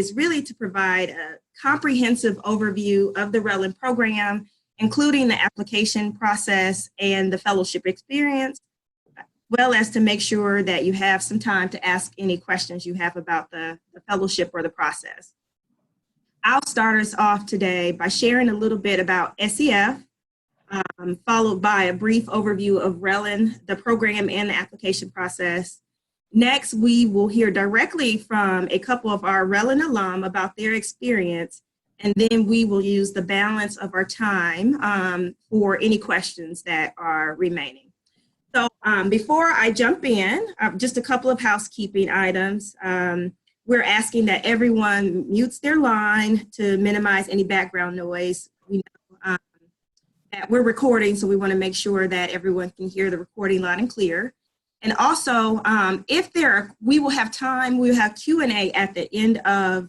is really to provide a comprehensive overview of the RELN program, including the application process and the fellowship experience, well as to make sure that you have some time to ask any questions you have about the fellowship or the process. I'll start us off today by sharing a little bit about SEF, followed by a brief overview of RELN, the program and the application process. Next, we will hear directly from a couple of our RELN alum about their experience, and then we will use the balance of our time for any questions that are remaining. So before I jump in, just a couple of housekeeping items. We're asking that everyone mutes their line to minimize any background noise. We know that we're recording, so we want to make sure that everyone can hear the recording loud and clear. And also, we will have time, we'll have Q&A at the end of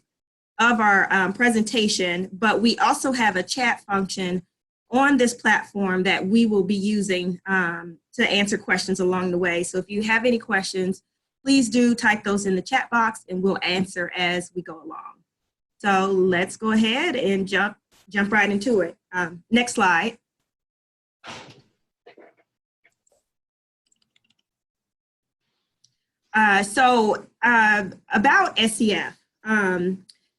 our presentation, but we also have a chat function on this platform that we will be using to answer questions along the way. So if you have any questions, please do type those in the chat box and we'll answer as we go along. So let's go ahead and jump right into it. Next slide. About SEF,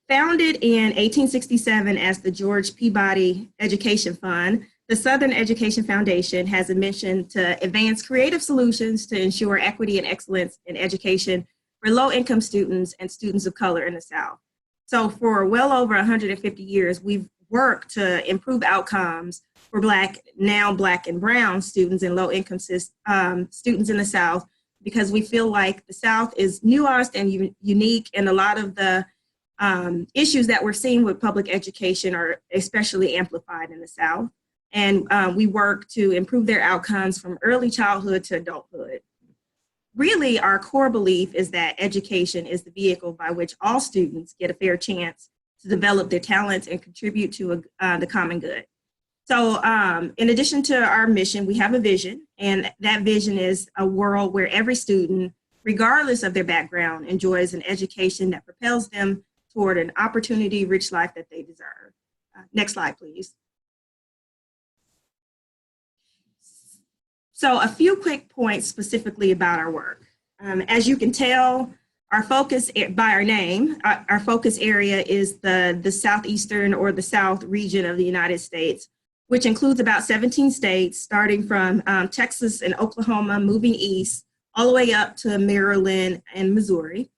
founded in 1867 as the George Peabody Education Fund, the Southern Education Foundation has a mission to advance creative solutions to ensure equity and excellence in education for low-income students and students of color in the South. So for well over 150 years, we've worked to improve outcomes for now Black and brown students and low-income students in the South, because we feel like the South is nuanced and unique, and a lot of the issues that we're seeing with public education are especially amplified in the South. And we work to improve their outcomes from early childhood to adulthood. Really, our core belief is that education is the vehicle by which all students get a fair chance to develop their talents and contribute to the common good. So in addition to our mission, we have a vision, and that vision is a world where every student, regardless of their background, enjoys an education that propels them toward an opportunity-rich life that they deserve. Next slide, please. So a few quick points specifically about our work. As you can tell, our focus by our name, our focus area is the southeastern or the South region of the United States, which includes about 17 states, starting from Texas and Oklahoma, moving east, all the way up to Maryland and Missouri.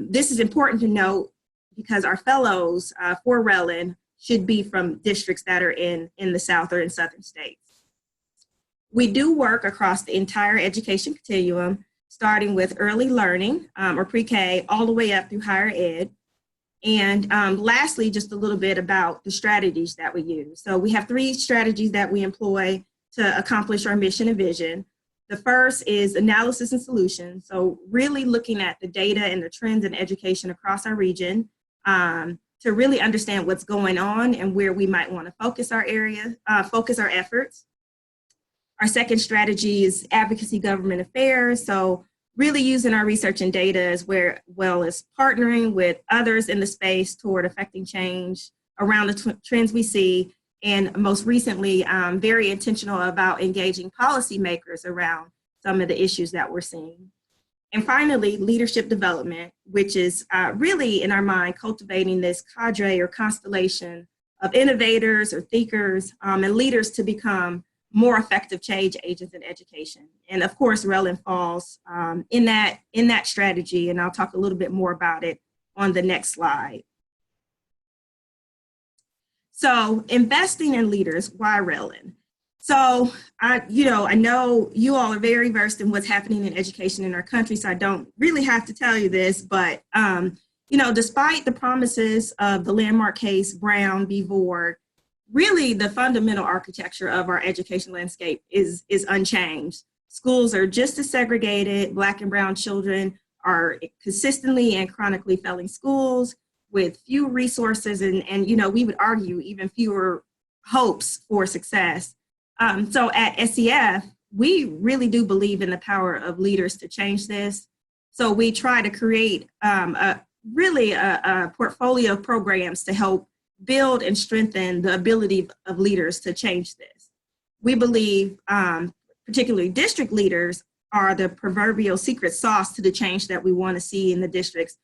This is important to note because our fellows for RELN should be from districts that are in the South or in southern states. We do work across the entire education continuum, starting with early learning or pre-K all the way up through higher ed. And lastly, just a little bit about the strategies that we use. So we have 3 strategies that we employ to accomplish our mission and vision. The first is analysis and solution. So really looking at the data and the trends in education across our region to really understand what's going on and where we might want to focus our efforts. Our second strategy is advocacy government affairs. So really using our research and data as well as partnering with others in the space toward affecting change around the trends we see. And most recently, very intentional about engaging policymakers around some of the issues that we're seeing. And finally, leadership development, which is really in our mind, cultivating this cadre or constellation of innovators or thinkers and leaders to become more effective change agents in education. And of course, RELN falls in that strategy, and I'll talk a little bit more about it on the next slide. So investing in leaders, why RELN? So I know you all are very versed in what's happening in education in our country, so I don't really have to tell you this, but despite the promises of the landmark case Brown v. Board, really the fundamental architecture of our education landscape is unchanged. Schools are just as segregated. Black and brown children are consistently and chronically failing schools with few resources and we would argue even fewer hopes for success. So at SEF, we really do believe in the power of leaders to change this. So we try to create really a portfolio of programs to help build and strengthen the ability of leaders to change this. We believe, particularly district leaders, are the proverbial secret sauce to the change that we want to see in the districts,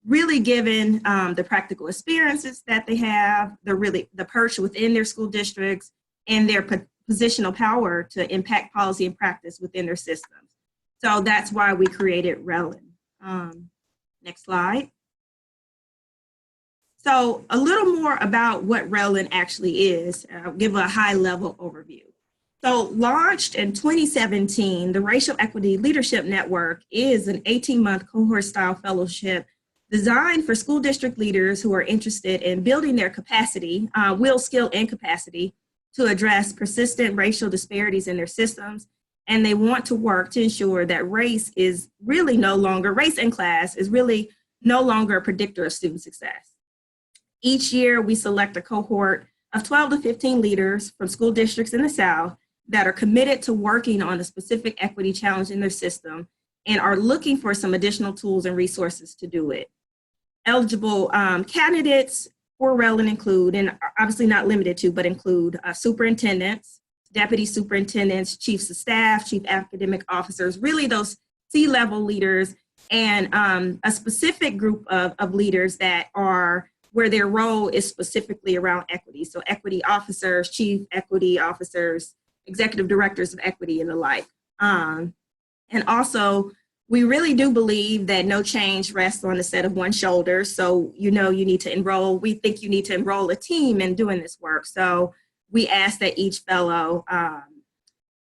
really given the practical experiences that they have, the perch within their school districts, and their positional power to impact policy and practice within their systems. So that's why we created RELIN. Next slide. So a little more about what RELIN actually is. I'll give a high-level overview. So launched in 2017, the Racial Equity Leadership Network is an 18-month cohort-style fellowship designed for school district leaders who are interested in building their capacity, will, skill, and capacity to address persistent racial disparities in their systems. And they want to work to ensure that race and class is really no longer a predictor of student success. Each year, we select a cohort of 12 to 15 leaders from school districts in the South that are committed to working on a specific equity challenge in their system and are looking for some additional tools and resources to do it. Eligible candidates for RELIN include, and obviously not limited to, but include superintendents, deputy superintendents, chiefs of staff, chief academic officers, really those C-level leaders, and a specific group of leaders that are where their role is specifically around equity. So equity officers, chief equity officers, executive directors of equity, and the like. And also, we really do believe that no change rests on the set of one shoulder. So, you need to enroll. We think you need to enroll a team in doing this work. So we ask that each fellow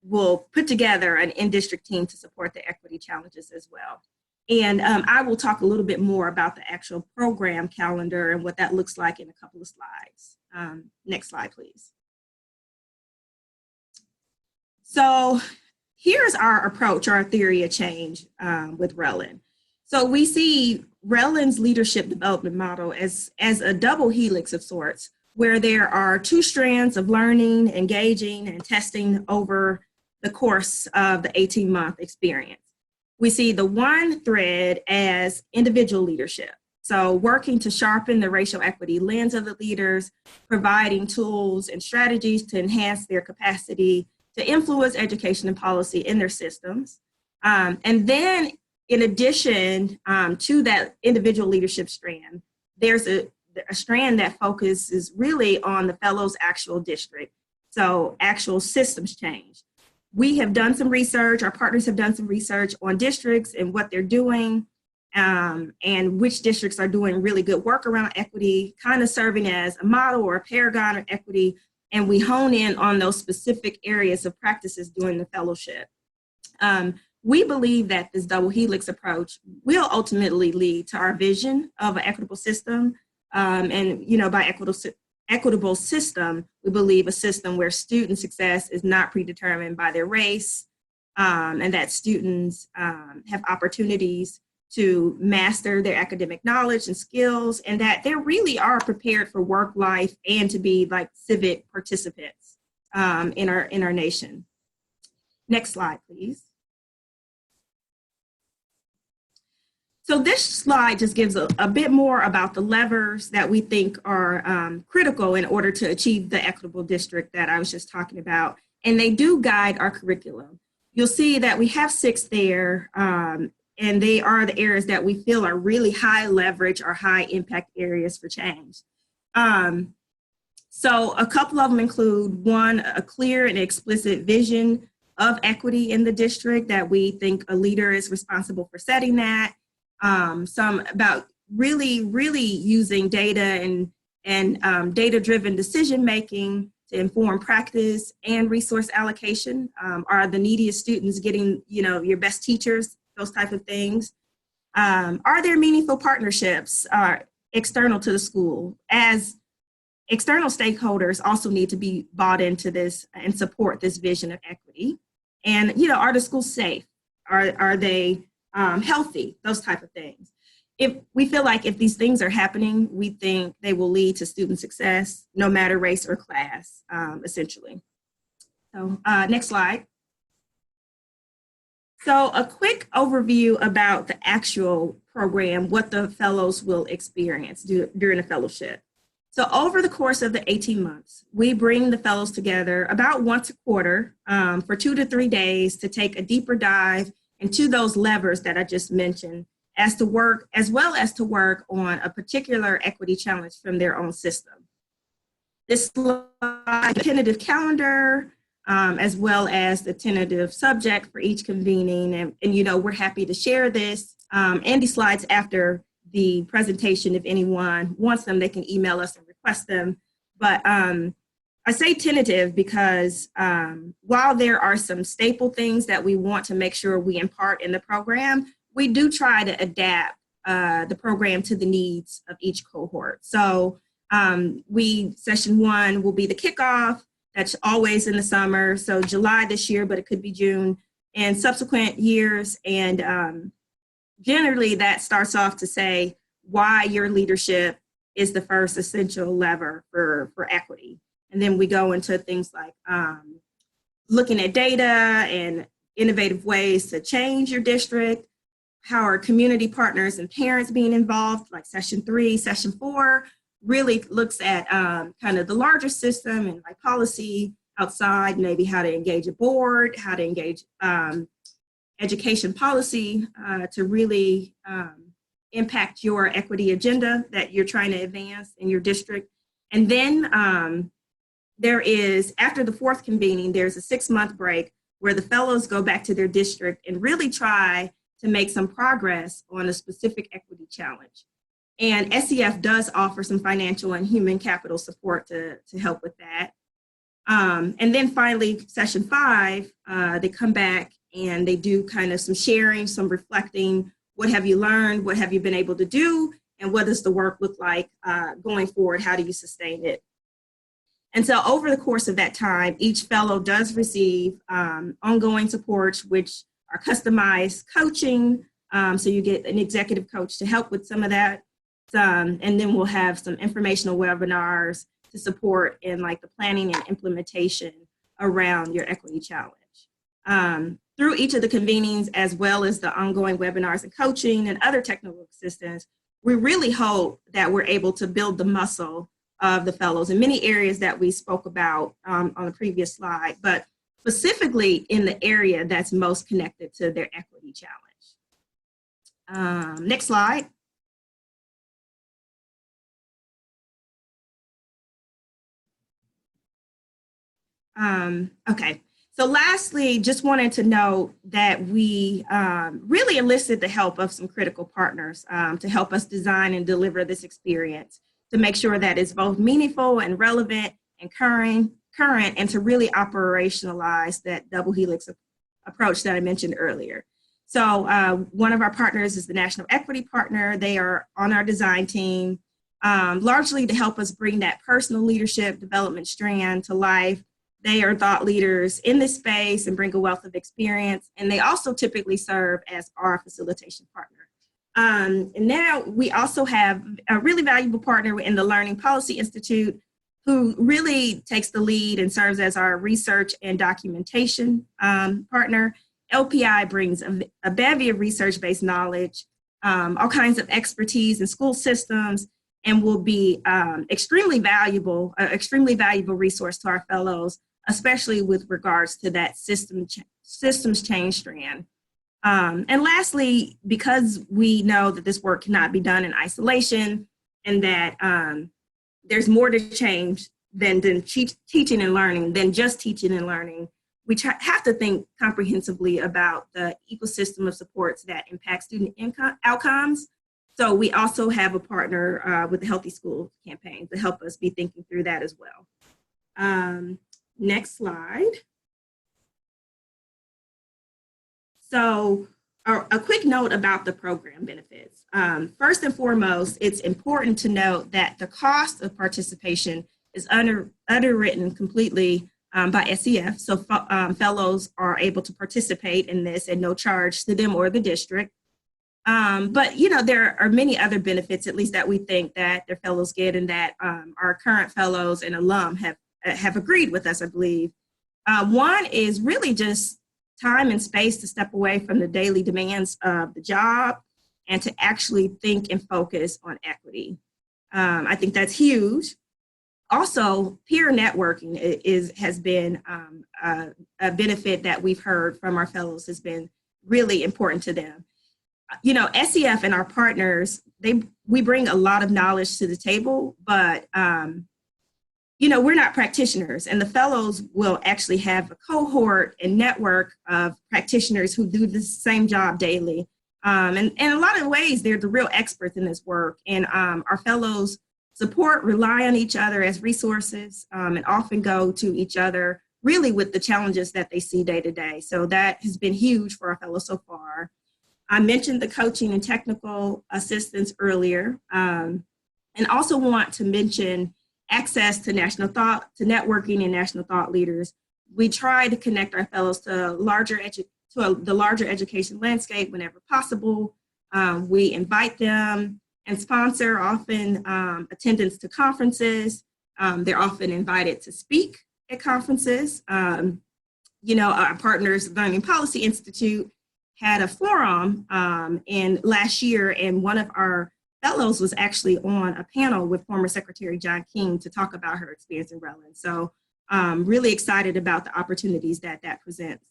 will put together an in-district team to support the equity challenges as well. And I will talk a little bit more about the actual program calendar and what that looks like in a couple of slides. Next slide, please. So here's our approach, our theory of change with RELIN. So we see RELIN's leadership development model as a double helix of sorts, where there are two strands of learning, engaging, and testing over the course of the 18-month experience. We see the one thread as individual leadership. So working to sharpen the racial equity lens of the leaders, providing tools and strategies to enhance their capacity to influence education and policy in their systems. And then in addition to that individual leadership strand, there's a strand that focuses really on the fellows' actual district. So actual systems change. We have done some research, our partners have done some research on districts and what they're doing, and which districts are doing really good work around equity, kind of serving as a model or a paragon of equity, and we hone in on those specific areas of practices during the fellowship. We believe that this double helix approach will ultimately lead to our vision of an equitable system, and by equitable system, we believe a system where student success is not predetermined by their race, and that students have opportunities to master their academic knowledge and skills, and that they really are prepared for work life and to be like civic participants in our nation. Next slide, please. So this slide just gives a bit more about the levers that we think are critical in order to achieve the equitable district that I was just talking about. And they do guide our curriculum. You'll see that we have 6 there, and they are the areas that we feel are really high leverage or high impact areas for change. So a couple of them include, one, a clear and explicit vision of equity in the district, that we think a leader is responsible for setting that. Some about really using data and data-driven decision-making to inform practice and resource allocation. Are the neediest students getting, your best teachers, those type of things? Are there meaningful partnerships external to the school? As external stakeholders also need to be bought into this and support this vision of equity. And, are the schools safe? Are they healthy, those type of things. If we feel like if these things are happening, we think they will lead to student success, no matter race or class, essentially. So next slide. So a quick overview about the actual program, what the fellows will experience during a fellowship. So over the course of the 18 months, we bring the fellows together about once a quarter for 2 to 3 days to take a deeper dive into those levers that I just mentioned, as well as to work on a particular equity challenge from their own system. This slide, tentative calendar, as well as the tentative subject for each convening. And you know, we're happy to share this and these slides after the presentation. If anyone wants them, they can email us and request them. But I say tentative because while there are some staple things that we want to make sure we impart in the program, we do try to adapt the program to the needs of each cohort. So session 1 will be the kickoff. That's always in the summer. So July this year, but it could be June and subsequent years. And generally that starts off to say why your leadership is the first essential lever for equity. And then we go into things like looking at data and innovative ways to change your district. How are community partners and parents being involved, like session 3, session 4, really looks at kind of the larger system and like policy outside, maybe how to engage a board, how to engage education policy to really impact your equity agenda that you're trying to advance in your district. And then there is, after the 4th convening, there's a 6-month break where the fellows go back to their district and really try to make some progress on a specific equity challenge. And SEF does offer some financial and human capital support to help with that. And then finally, session 5, they come back and they do kind of some sharing, some reflecting. What have you learned? What have you been able to do? And what does the work look like going forward? How do you sustain it? And so over the course of that time, each fellow does receive ongoing supports, which are customized coaching. So you get an executive coach to help with some of that. And then we'll have some informational webinars to support in like the planning and implementation around your equity challenge. Through each of the convenings, as well as the ongoing webinars and coaching and other technical assistance, we really hope that we're able to build the muscle of the fellows in many areas that we spoke about on the previous slide, but specifically in the area that's most connected to their equity challenge. Next slide. Okay, so lastly, just wanted to note that we really enlisted the help of some critical partners to help us design and deliver this experience, to make sure that it's both meaningful and relevant and current, and to really operationalize that double helix approach that I mentioned earlier. So one of our partners is the National Equity Partner. They are on our design team, largely to help us bring that personal leadership development strand to life. They are thought leaders in this space and bring a wealth of experience. And they also typically serve as our facilitation partner. And now we also have a really valuable partner in the Learning Policy Institute, who really takes the lead and serves as our research and documentation partner. LPI brings a bevy of research-based knowledge, all kinds of expertise in school systems, and will be extremely valuable resource to our fellows, especially with regards to that systems change strand. And lastly, because we know that this work cannot be done in isolation and that there's more to change than teaching and learning, than just teaching and learning, we have to think comprehensively about the ecosystem of supports that impact student outcomes. So we also have a partner with the Healthy School campaign to help us be thinking through that as well. Next slide. So a quick note about the program benefits. First and foremost, it's important to note that the cost of participation is underwritten completely by SEF. So fellows are able to participate in this at no charge to them or the district. But you know, there are many other benefits, at least that we think that their fellows get, and that our current fellows and alum have agreed with us, I believe. One is really just time and space to step away from the daily demands of the job and to actually think and focus on equity. I think that's huge. Also, peer networking has been a benefit that we've heard from our fellows has been really important to them. You know, SEF and our partners, we bring a lot of knowledge to the table, but you know, we're not practitioners, and the fellows will actually have a cohort and network of practitioners who do the same job daily. And in a lot of ways, they're the real experts in this work. And our fellows rely on each other as resources, and often go to each other really with the challenges that they see day to day. So that has been huge for our fellows so far. I mentioned the coaching and technical assistance earlier, and also want to mention access to networking and national thought leaders. We try to connect our fellows to the larger education landscape whenever possible. We invite them and sponsor often attendance to conferences. They're often invited to speak at conferences. You know, our partners, Learning Policy Institute, had a forum in last year, and one of our fellows was actually on a panel with former Secretary John King to talk about her experience in Relland. So really excited about the opportunities that presents.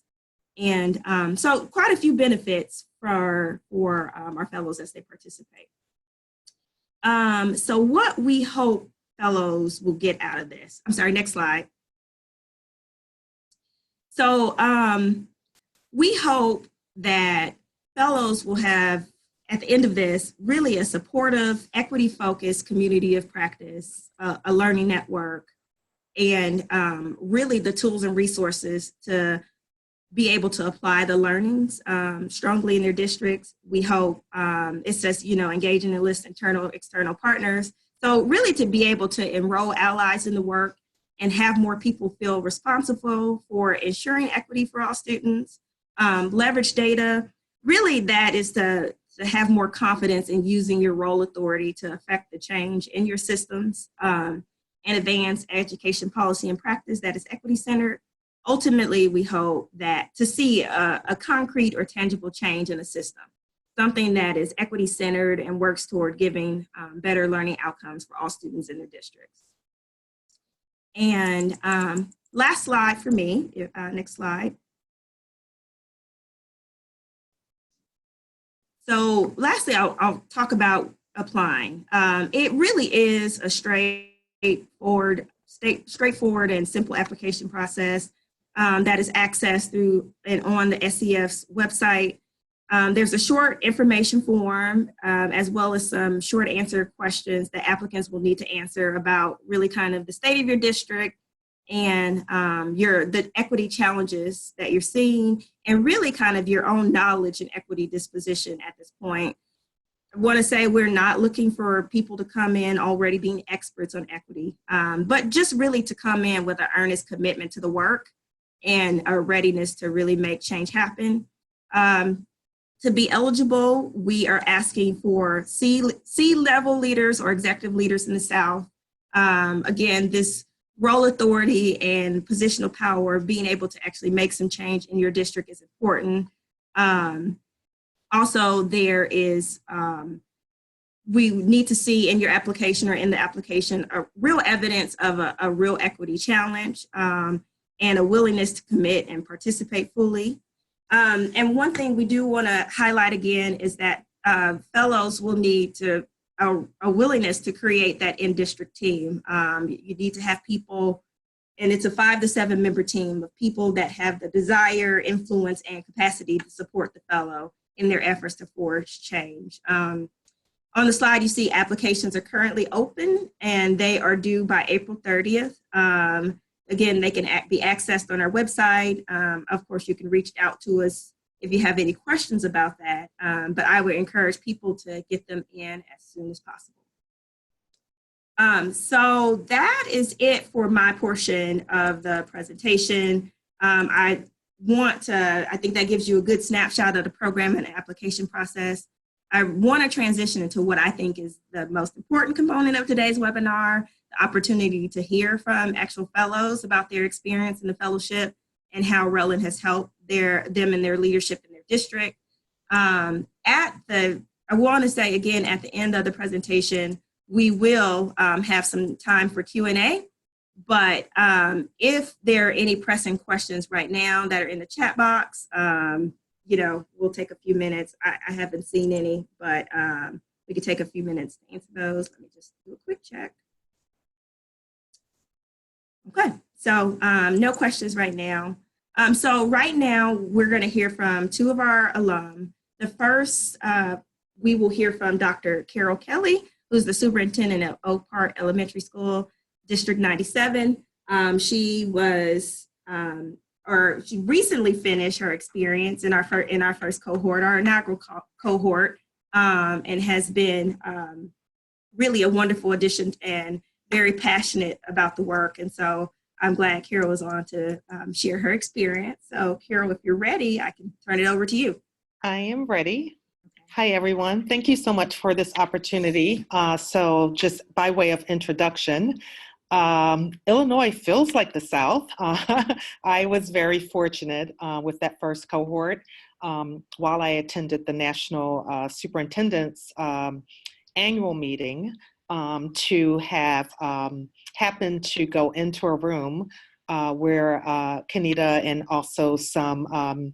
And so quite a few benefits for our fellows as they participate. So what we hope fellows will get out of this. I'm sorry, next slide. So we hope that fellows will have, at the end of this, really a supportive, equity-focused community of practice, a learning network, and really the tools and resources to be able to apply the learnings strongly in their districts. We hope it says, you know, engage and enlist internal, external partners. So really to be able to enroll allies in the work and have more people feel responsible for ensuring equity for all students, leverage data. Really that is to have more confidence in using your role authority to affect the change in your systems and advance education policy and practice that is equity centered. Ultimately, we hope that to see a concrete or tangible change in the system, something that is equity centered and works toward giving better learning outcomes for all students in their districts. And last slide for me, next slide. So lastly, I'll talk about applying. It really is a straightforward and simple application process that is accessed through and on the SEF's website. There's a short information form as well as some short answer questions that applicants will need to answer about really kind of the state of your district and the equity challenges that you're seeing, and really kind of your own knowledge and equity disposition at this point. I want to say we're not looking for people to come in already being experts on equity, but just really to come in with an earnest commitment to the work and a readiness to really make change happen. To be eligible, we are asking for C-level leaders or executive leaders in the South. Again, this role authority and positional power, being able to actually make some change in your district is important. Also, there is, we need to see in your application or in the application a real evidence of a real equity challenge and a willingness to commit and participate fully. And one thing we do want to highlight again is that fellows will need to a willingness to create that in-district team. You need to have people, and it's a 5 to 7 member team of people that have the desire, influence, and capacity to support the fellow in their efforts to forge change. On the slide, you see applications are currently open and they are due by April 30th. Again, they can be accessed on our website. Of course, you can reach out to us if you have any questions about that, but I would encourage people to get them in as soon as possible. So that is it for my portion of the presentation. I think that gives you a good snapshot of the program and the application process. I want to transition into what I think is the most important component of today's webinar, the opportunity to hear from actual fellows about their experience in the fellowship and how Relland has helped them and their leadership in their district. I want to say again, at the end of the presentation, we will have some time for Q&A. But if there are any pressing questions right now that are in the chat box, we'll take a few minutes. I haven't seen any, but we could take a few minutes to answer those. Let me just do a quick check. Okay, so no questions right now. So right now, we're going to hear from two of our alum. The first, we will hear from Dr. Carol Kelley, who's the superintendent of Oak Park Elementary School, District 97. She recently finished her experience in our first cohort, our inaugural cohort, and has been really a wonderful addition and very passionate about the work. And so I'm glad Carol is on to share her experience. So Carol, if you're ready, I can turn it over to you. I am ready. Hi, everyone. Thank you so much for this opportunity. So just by way of introduction, Illinois feels like the South. I was very fortunate with that first cohort while I attended the National Superintendent's annual meeting to have happened to go into a room where Kenita and also some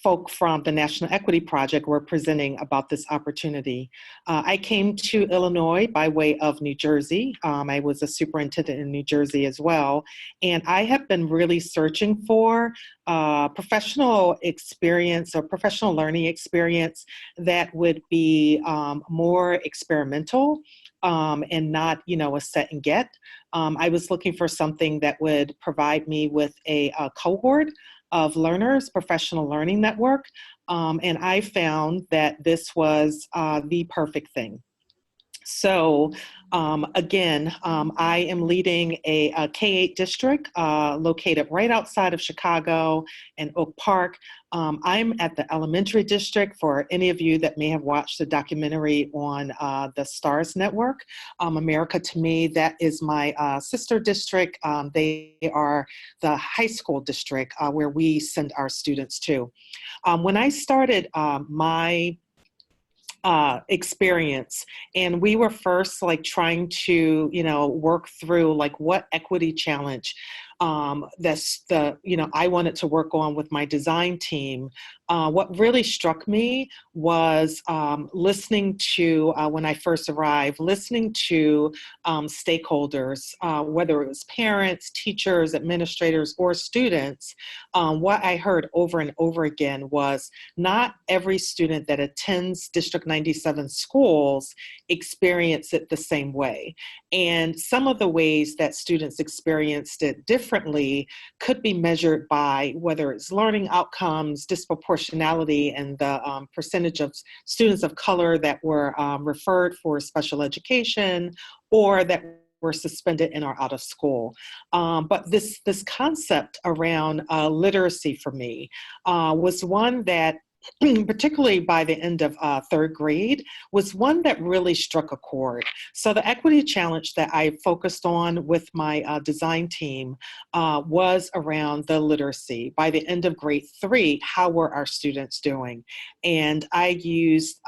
folk from the National Equity Project were presenting about this opportunity. I came to Illinois by way of New Jersey. I was a superintendent in New Jersey as well. And I have been really searching for professional experience or professional learning experience that would be more experimental and not, a set and get. I was looking for something that would provide me with a cohort of learners, professional learning network, and I found that this was the perfect thing. So again, I am leading a K-8 district located right outside of Chicago and Oak Park. I'm at the elementary district. For any of you that may have watched the documentary on the STARS network, America to Me, that is my sister district. They are the high school district where we send our students to. When I started my experience, and we were first trying to work through what equity challenge I wanted to work on with my design team. What really struck me was listening to, when I first arrived, listening to stakeholders, whether it was parents, teachers, administrators, or students. What I heard over and over again was not every student that attends District 97 schools experience it the same way. And some of the ways that students experienced it differently could be measured by whether it's learning outcomes, disproportionality, and the percentage of students of color that were referred for special education or that were suspended in or out of school. But this concept around literacy for me was one that, particularly by the end of third grade, was one that really struck a chord. So the equity challenge that I focused on with my design team was around the literacy. By the end of grade 3, how were our students doing? And I used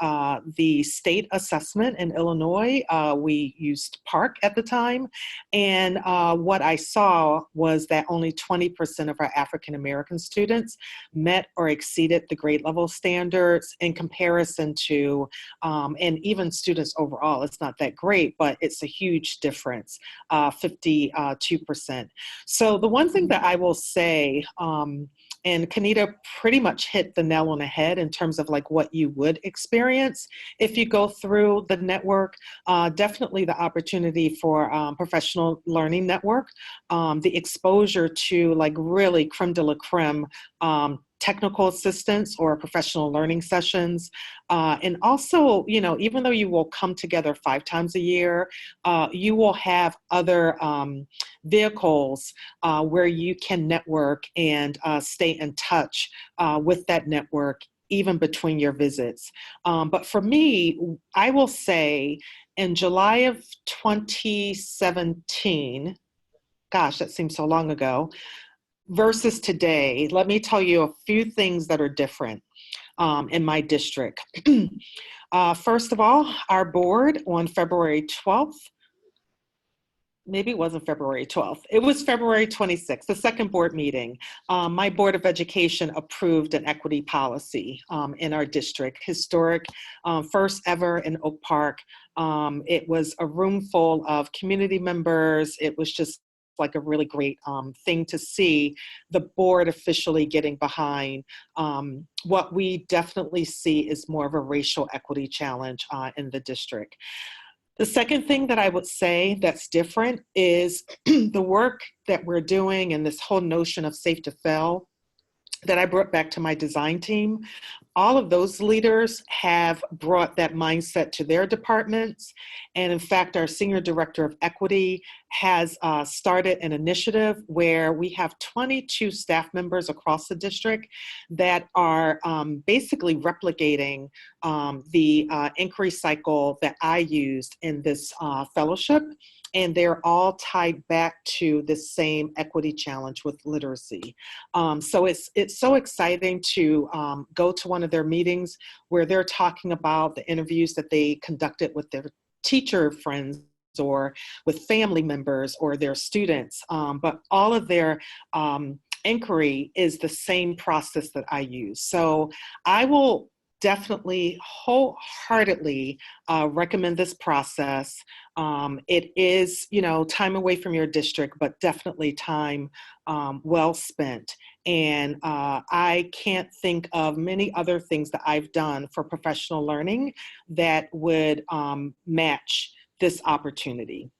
the state assessment in Illinois. We used PARC at the time. And what I saw was that only 20% of our African American students met or exceeded the grade level standards in comparison to, and even students overall, it's not that great, but it's a huge difference, 52%. So the one thing that I will say, and Kenita pretty much hit the nail on the head in terms of what you would experience if you go through the network, definitely the opportunity for professional learning network, the exposure to really creme de la creme technical assistance or professional learning sessions. And also, even though you will come together 5 times a year, you will have other vehicles where you can network and stay in touch with that network, even between your visits. But for me, I will say in July of 2017, gosh, that seems so long ago, versus today, let me tell you a few things that are different in my district. First of all, our board on February 12th, maybe it wasn't February 12th, it was February 26th, the second board meeting. My Board of Education approved an equity policy in our district, historic, first ever in Oak Park. It was a room full of community members. It was just like a really great thing to see the board officially getting behind. What we definitely see is more of a racial equity challenge in the district. The second thing that I would say that's different is the work that we're doing and this whole notion of safe to fail that I brought back to my design team. All of those leaders have brought that mindset to their departments. And in fact, our Senior Director of Equity has started an initiative where we have 22 staff members across the district that are basically replicating the inquiry cycle that I used in this fellowship. And they're all tied back to the same equity challenge with literacy. So it's so exciting to go to one of their meetings where they're talking about the interviews that they conducted with their teacher friends or with family members or their students. But all of their inquiry is the same process that I use. So I will definitely wholeheartedly recommend this process. It is, time away from your district, but definitely time well spent. And I can't think of many other things that I've done for professional learning that would match this opportunity.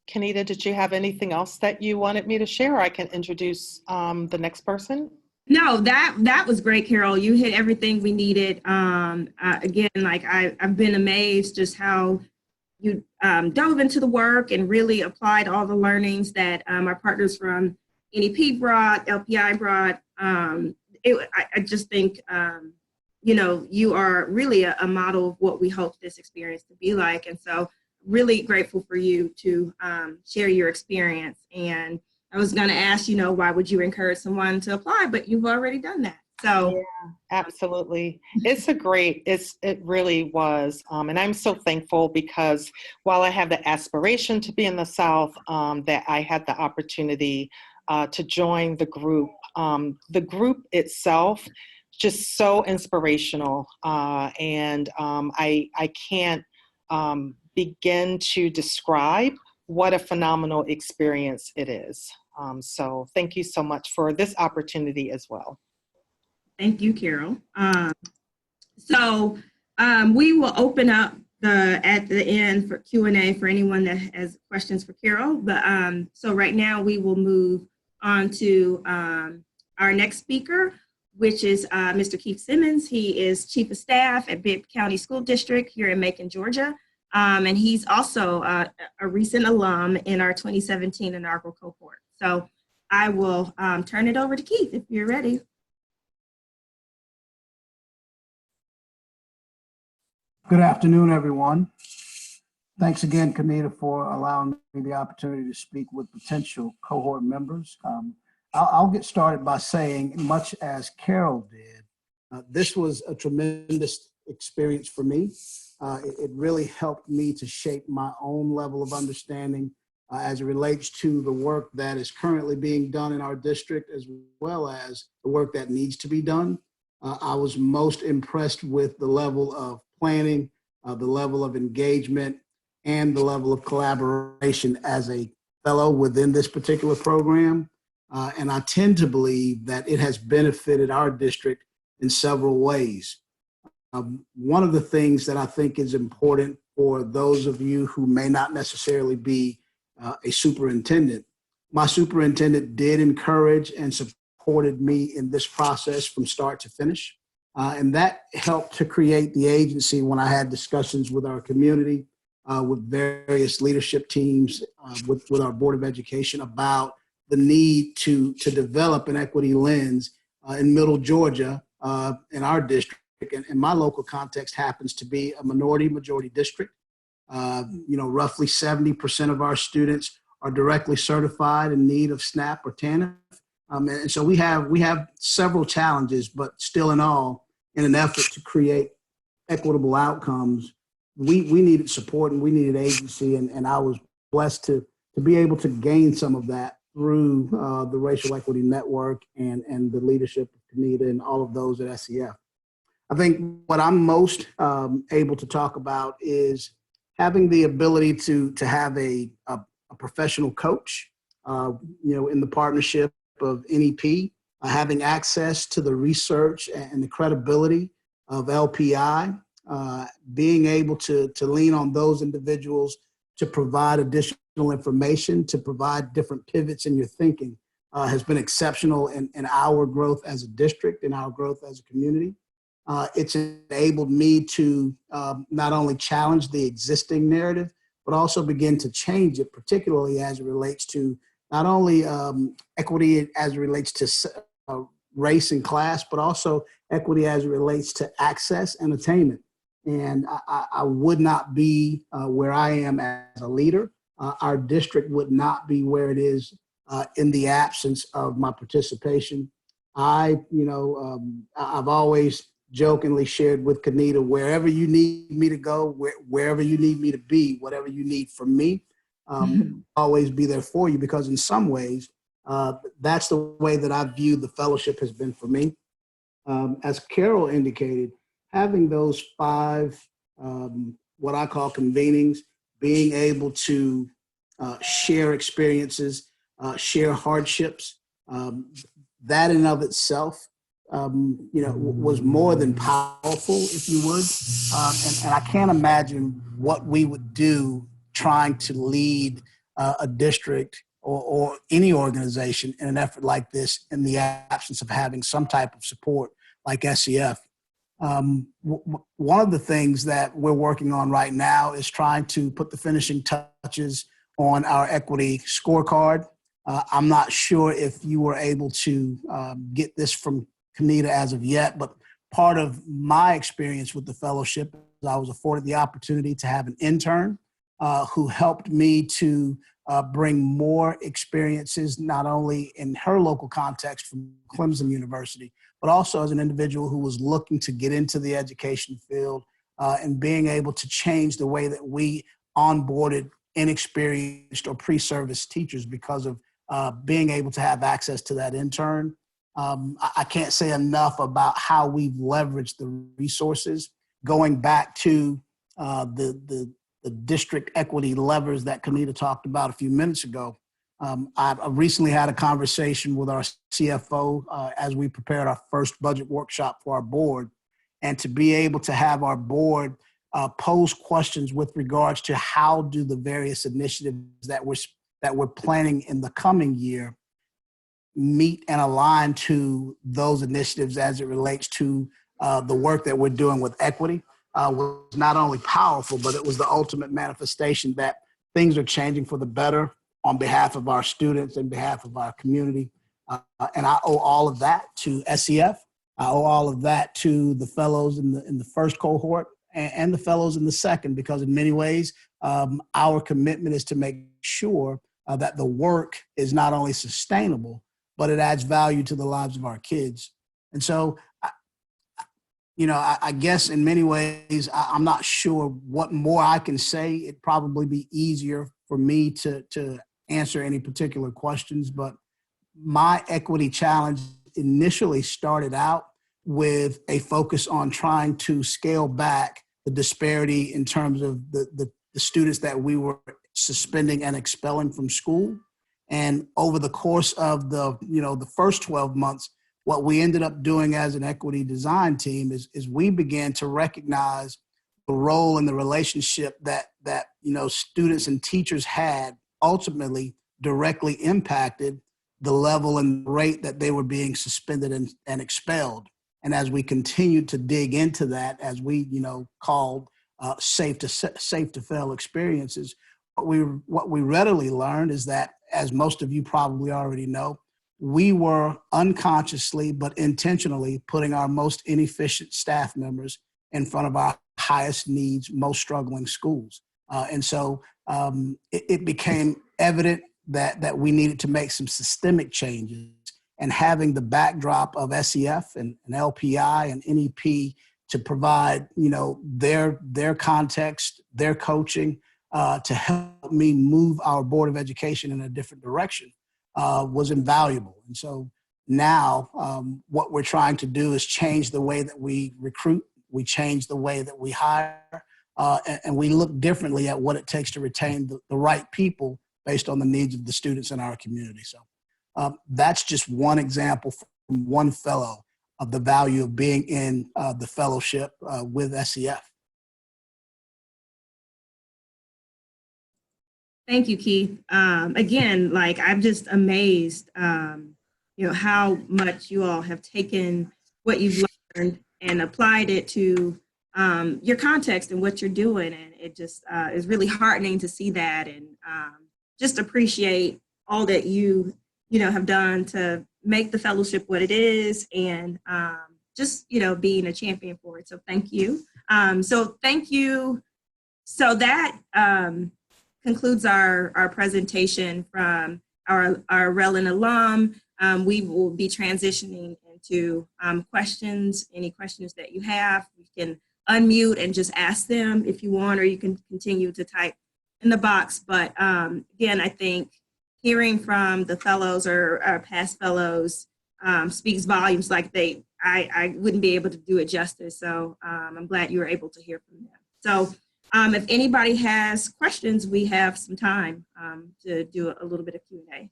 Kenita, did you have anything else that you wanted me to share, or I can introduce the next person? No, that was great, Carol. You hit everything we needed. Again, like I've been amazed just how you dove into the work and really applied all the learnings that our partners from NEP brought, LPI brought. I just think, you are really a model of what we hope this experience to be like. And so really grateful for you to share your experience. And I was going to ask, why would you encourage someone to apply, but you've already done that. So yeah, absolutely. It really was. And I'm so thankful because while I have the aspiration to be in the South, that I had the opportunity to join the group. The group itself, just so inspirational. And I can't begin to describe what a phenomenal experience it is. So thank you so much for this opportunity as well. Thank you, Carol. So we will open up at the end for Q&A for anyone that has questions for Carol. But so right now we will move on to our next speaker, which is Mr. Keith Simmons. He is Chief of Staff at Bibb County School District here in Macon, Georgia. And he's also a recent alum in our 2017 inaugural cohort. So I will turn it over to Keith if you're ready. Good afternoon, everyone. Thanks again, Kenita, for allowing me the opportunity to speak with potential cohort members. I'll get started by saying, much as Carol did, this was a tremendous experience for me. It really helped me to shape my own level of understanding as it relates to the work that is currently being done in our district, as well as the work that needs to be done. I was most impressed with the level of planning, the level of engagement, and the level of collaboration as a fellow within this particular program. And I tend to believe that it has benefited our district in several ways. One of the things that I think is important for those of you who may not necessarily be a superintendent, my superintendent did encourage and supported me in this process from start to finish. And that helped to create the agency when I had discussions with our community, with various leadership teams, with our Board of Education about the need to develop an equity lens in Middle Georgia, in our district. And my local context happens to be a minority-majority district. Roughly 70% of our students are directly certified in need of SNAP or TANF. And so we have several challenges, but still in all, in an effort to create equitable outcomes, we needed support and we needed agency. And I was blessed to be able to gain some of that through the Racial Equity Network and the leadership of Kenita and all of those at SEF. I think what I'm most able to talk about is having the ability to have a professional coach, in the partnership of NEP, having access to the research and the credibility of LPI, being able to lean on those individuals to provide additional information, to provide different pivots in your thinking has been exceptional in our growth as a district, in our growth as a community. It's enabled me to not only challenge the existing narrative, but also begin to change it, particularly as it relates to not only equity as it relates to race and class, but also equity as it relates to access and attainment. And I would not be where I am as a leader. Our district would not be where it is in the absence of my participation. I've always jokingly shared with Kenita, wherever you need me to go, wherever you need me to be, whatever you need from me, always be there for you, because in some ways, that's the way that I view the fellowship has been for me. As Carol indicated, having those 5, what I call convenings, being able to share experiences, share hardships, that in of itself, was more than powerful, if you would. And I can't imagine what we would do trying to lead a district or any organization in an effort like this in the absence of having some type of support like SEF. One of the things that we're working on right now is trying to put the finishing touches on our equity scorecard. I'm not sure if you were able to get this from Kenita as of yet, but part of my experience with the fellowship is I was afforded the opportunity to have an intern who helped me to bring more experiences, not only in her local context from Clemson University, but also as an individual who was looking to get into the education field and being able to change the way that we onboarded inexperienced or pre-service teachers because of being able to have access to that intern. I can't say enough about how we've leveraged the resources. Going back to the district equity levers that Kenita talked about a few minutes ago, I recently had a conversation with our CFO as we prepared our first budget workshop for our board, and to be able to have our board pose questions with regards to how do the various initiatives that we're planning in the coming year meet and align to those initiatives as it relates to the work that we're doing with equity was not only powerful, but it was the ultimate manifestation that things are changing for the better on behalf of our students and behalf of our community. And I owe all of that to SEF. I owe all of that to the fellows in the first cohort and the fellows in the second, because in many ways, our commitment is to make sure that the work is not only sustainable, but it adds value to the lives of our kids. And so, I guess in many ways, I'm not sure what more I can say. It'd probably be easier for me to answer any particular questions, but my equity challenge initially started out with a focus on trying to scale back the disparity in terms of the students that we were suspending and expelling from school. And over the course of the first 12 months, what we ended up doing as an equity design team is we began to recognize the role and the relationship that students and teachers had ultimately directly impacted the level and rate that they were being suspended and expelled. And as we continued to dig into that, as we called safe to fail experiences, what we readily learned is that, as most of you probably already know, we were unconsciously but intentionally putting our most inefficient staff members in front of our highest needs, most struggling schools. And so it became evident that we needed to make some systemic changes, and having the backdrop of SEF and LPI and NEP to provide, their context, their coaching to help me move our Board of Education in a different direction was invaluable. And so now what we're trying to do is change the way that we recruit, we change the way that we hire, and we look differently at what it takes to retain the right people based on the needs of the students in our community. So that's just one example from one fellow of the value of being in the fellowship with SEF. Thank you, Keith. Again, I'm just amazed, how much you all have taken what you've learned and applied it to your context and what you're doing. And it just is really heartening to see that, and just appreciate all that you have done to make the fellowship what it is, and just, being a champion for it. So thank you. So thank you. So that concludes our presentation from our Relin alum. We will be transitioning into questions. Any questions that you have, you can unmute and just ask them if you want, or you can continue to type in the box. But again, I think hearing from the fellows or our past fellows speaks volumes. I wouldn't be able to do it justice. So I'm glad you were able to hear from them. So if anybody has questions, we have some time to do a little bit of Q&A.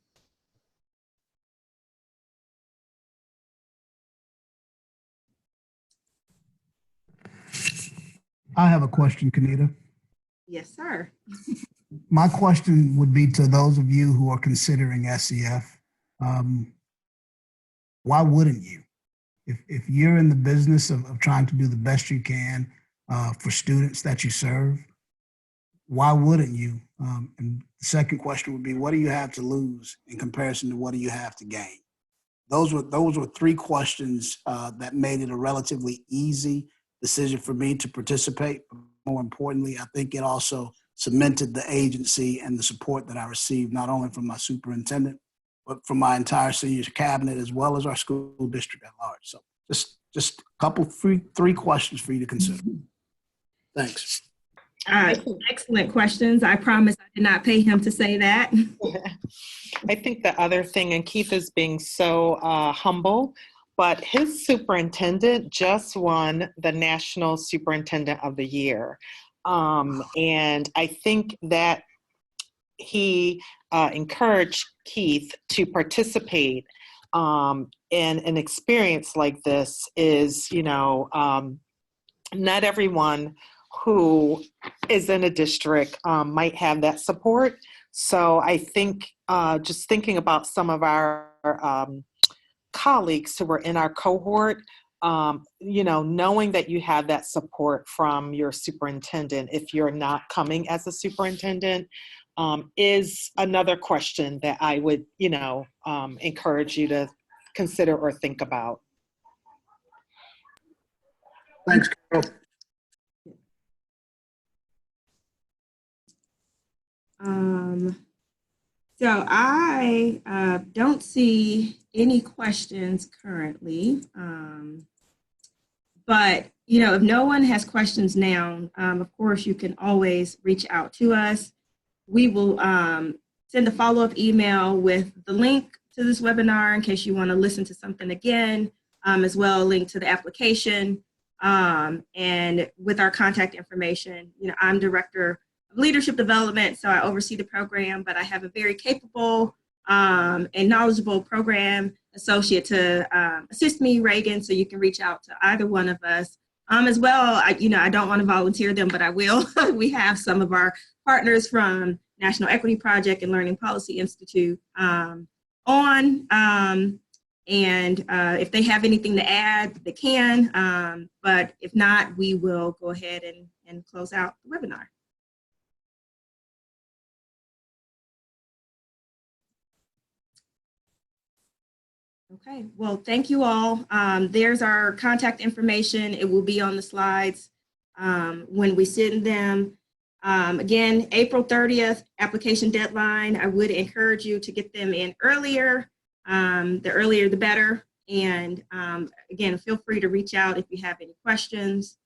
I have a question, Kenita. Yes, sir. My question would be to those of you who are considering SEF. Why wouldn't you? If you're in the business of trying to do the best you can for students that you serve, why wouldn't you? And the second question would be, what do you have to lose in comparison to what do you have to gain? Those were three questions that made it a relatively easy decision for me to participate. But more importantly, I think it also cemented the agency and the support that I received, not only from my superintendent, but from my entire senior cabinet, as well as our school district at large. So just a couple, three questions for you to consider. Thanks. Excellent questions. I promise I did not pay him to say that. I think the other thing, and Keith is being so humble, but his superintendent just won the National Superintendent of the Year. And I think that he encouraged Keith to participate in an experience like this. Is, not everyone who is in a district might have that support. So I think just thinking about some of our colleagues who were in our cohort, knowing that you have that support from your superintendent if you're not coming as a superintendent is another question that I would, encourage you to consider or think about. Thanks, Carol. So I don't see any questions currently, but if no one has questions now, of course you can always reach out to us. We will send a follow-up email with the link to this webinar in case you want to listen to something again, as well a link to the application, and with our contact information. I'm Director of Leadership Development, so I oversee the program, but I have a very capable and knowledgeable program associate to assist me, Reagan, so you can reach out to either one of us. As well, I don't want to volunteer them, but I will. We have some of our partners from National Equity Project and Learning Policy Institute on. And if they have anything to add, they can. But if not, we will go ahead and close out the webinar. Okay, well, thank you all. There's our contact information. It will be on the slides when we send them. Again, April 30th, application deadline. I would encourage you to get them in earlier. The earlier, the better. And again, feel free to reach out if you have any questions.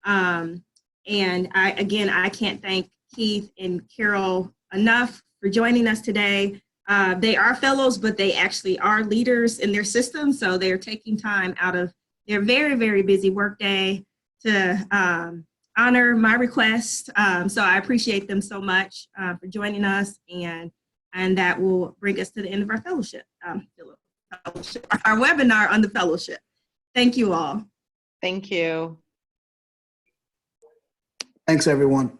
And I can't thank Keith and Carol enough for joining us today. They are fellows, but they actually are leaders in their system. So they're taking time out of their very, very busy workday to honor my request. So I appreciate them so much for joining us, and that will bring us to the end of our fellowship, our webinar on the fellowship. Thank you all. Thank you. Thanks, everyone.